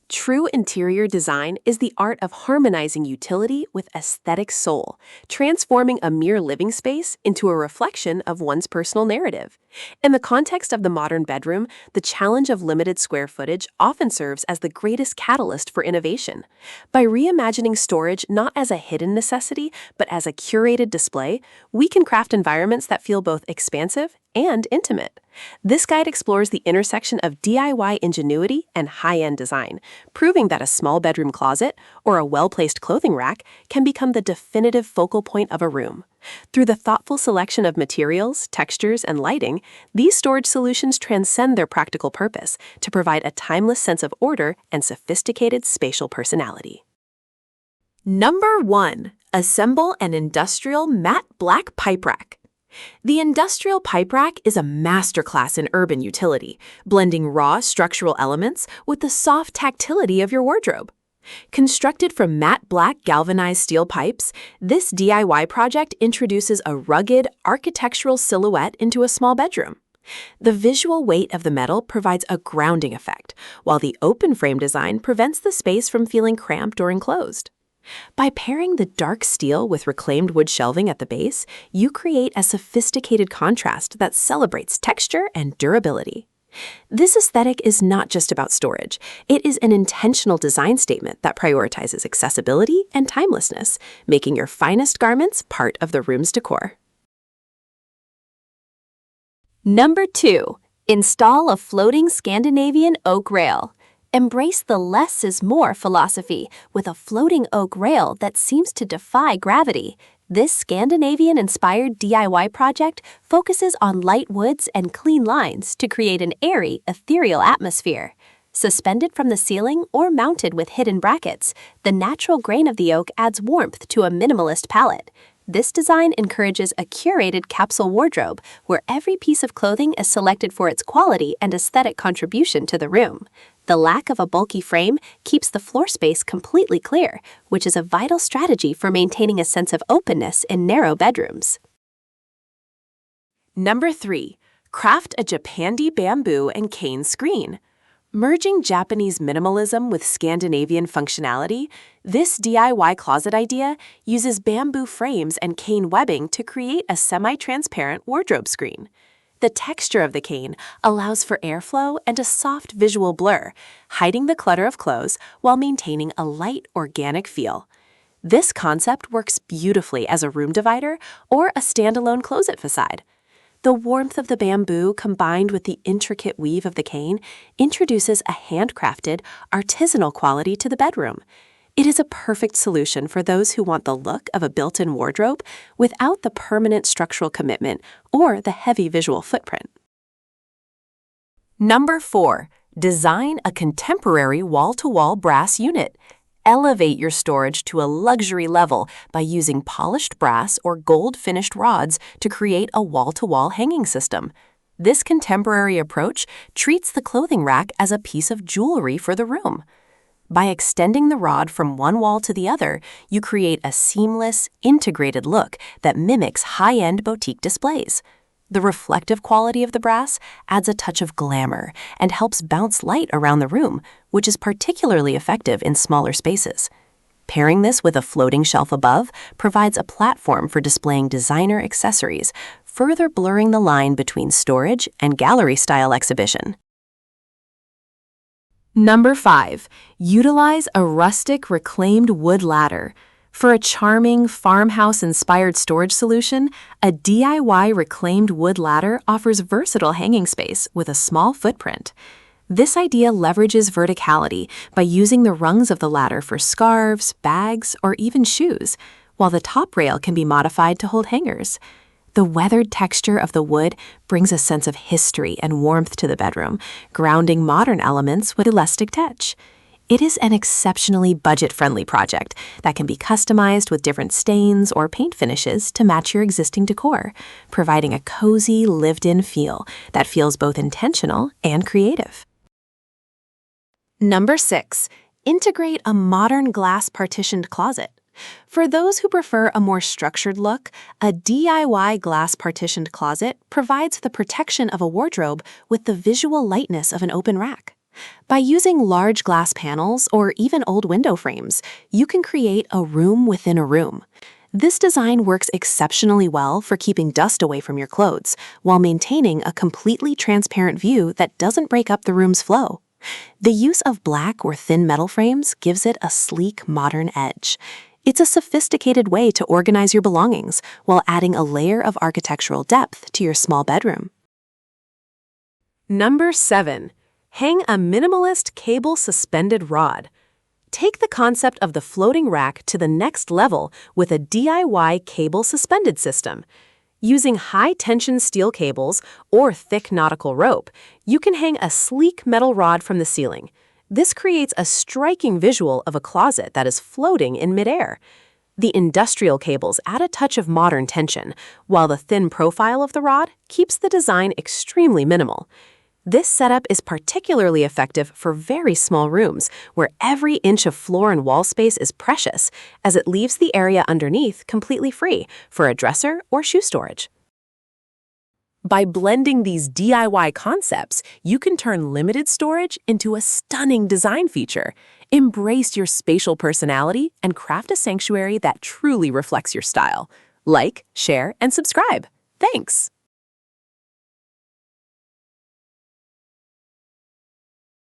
True interior design is the art of harmonizing utility with aesthetic soul, transforming a mere living space into a reflection of one's personal narrative. In the context of the modern bedroom, the challenge of limited square footage often serves as the greatest catalyst for innovation. By reimagining storage not as a hidden necessity, but as a curated display, we can craft environments that feel both expansive and intimate. This guide explores the intersection of DIY ingenuity and high-end design, proving that a small bedroom closet or a well-placed clothing rack can become the definitive focal point of a room. Through the thoughtful selection of materials, textures, and lighting, these storage solutions transcend their practical purpose to provide a timeless sense of order and sophisticated spatial personality. Number 1. Assemble an industrial matte black pipe rack. The industrial pipe rack is a masterclass in urban utility, blending raw structural elements with the soft tactility of your wardrobe. Constructed from matte black galvanized steel pipes, this DIY project introduces a rugged, architectural silhouette into a small bedroom. The visual weight of the metal provides a grounding effect, while the open frame design prevents the space from feeling cramped or enclosed. By pairing the dark steel with reclaimed wood shelving at the base, you create a sophisticated contrast that celebrates texture and durability. This aesthetic is not just about storage. It is an intentional design statement that prioritizes accessibility and timelessness, making your finest garments part of the room's decor. Number 2. Install a floating Scandinavian oak rail. Embrace the less is more philosophy with a floating oak rail that seems to defy gravity. This Scandinavian-inspired DIY project focuses on light woods and clean lines to create an airy, ethereal atmosphere. Suspended from the ceiling or mounted with hidden brackets, the natural grain of the oak adds warmth to a minimalist palette. This design encourages a curated capsule wardrobe where every piece of clothing is selected for its quality and aesthetic contribution to the room. The lack of a bulky frame keeps the floor space completely clear, which is a vital strategy for maintaining a sense of openness in narrow bedrooms. Number 3. Craft a Japandi bamboo and cane screen. Merging Japanese minimalism with Scandinavian functionality, this DIY closet idea uses bamboo frames and cane webbing to create a semi-transparent wardrobe screen. The texture of the cane allows for airflow and a soft visual blur, hiding the clutter of clothes while maintaining a light, organic feel. This concept works beautifully as a room divider or a standalone closet facade. The warmth of the bamboo combined with the intricate weave of the cane introduces a handcrafted, artisanal quality to the bedroom. It is a perfect solution for those who want the look of a built-in wardrobe without the permanent structural commitment or the heavy visual footprint. Number 4. Design a contemporary wall-to-wall brass unit. Elevate your storage to a luxury level by using polished brass or gold-finished rods to create a wall-to-wall hanging system. This contemporary approach treats the clothing rack as a piece of jewelry for the room. By extending the rod from one wall to the other, you create a seamless, integrated look that mimics high-end boutique displays. The reflective quality of the brass adds a touch of glamour and helps bounce light around the room, which is particularly effective in smaller spaces. Pairing this with a floating shelf above provides a platform for displaying designer accessories, further blurring the line between storage and gallery-style exhibition. Number 5. Utilize a rustic reclaimed wood ladder. For a charming, farmhouse-inspired storage solution, a DIY reclaimed wood ladder offers versatile hanging space with a small footprint. This idea leverages verticality by using the rungs of the ladder for scarves, bags, or even shoes, while the top rail can be modified to hold hangers. The weathered texture of the wood brings a sense of history and warmth to the bedroom, grounding modern elements with elastic touch. It is an exceptionally budget-friendly project that can be customized with different stains or paint finishes to match your existing decor, providing a cozy, lived-in feel that feels both intentional and creative. Number 6. Integrate a modern glass-partitioned closet. For those who prefer a more structured look, a DIY glass-partitioned closet provides the protection of a wardrobe with the visual lightness of an open rack. By using large glass panels or even old window frames, you can create a room within a room. This design works exceptionally well for keeping dust away from your clothes while maintaining a completely transparent view that doesn't break up the room's flow. The use of black or thin metal frames gives it a sleek, modern edge. It's a sophisticated way to organize your belongings while adding a layer of architectural depth to your small bedroom. Number 7. Hang a minimalist cable suspended rod. Take the concept of the floating rack to the next level with a DIY cable suspended system. Using high-tension steel cables or thick nautical rope, you can hang a sleek metal rod from the ceiling. This creates a striking visual of a closet that is floating in midair. The industrial cables add a touch of modern tension, while the thin profile of the rod keeps the design extremely minimal. This setup is particularly effective for very small rooms, where every inch of floor and wall space is precious, as it leaves the area underneath completely free for a dresser or shoe storage. By blending these DIY concepts, you can turn limited storage into a stunning design feature. Embrace your spatial personality and craft a sanctuary that truly reflects your style. Like, share, and subscribe. Thanks!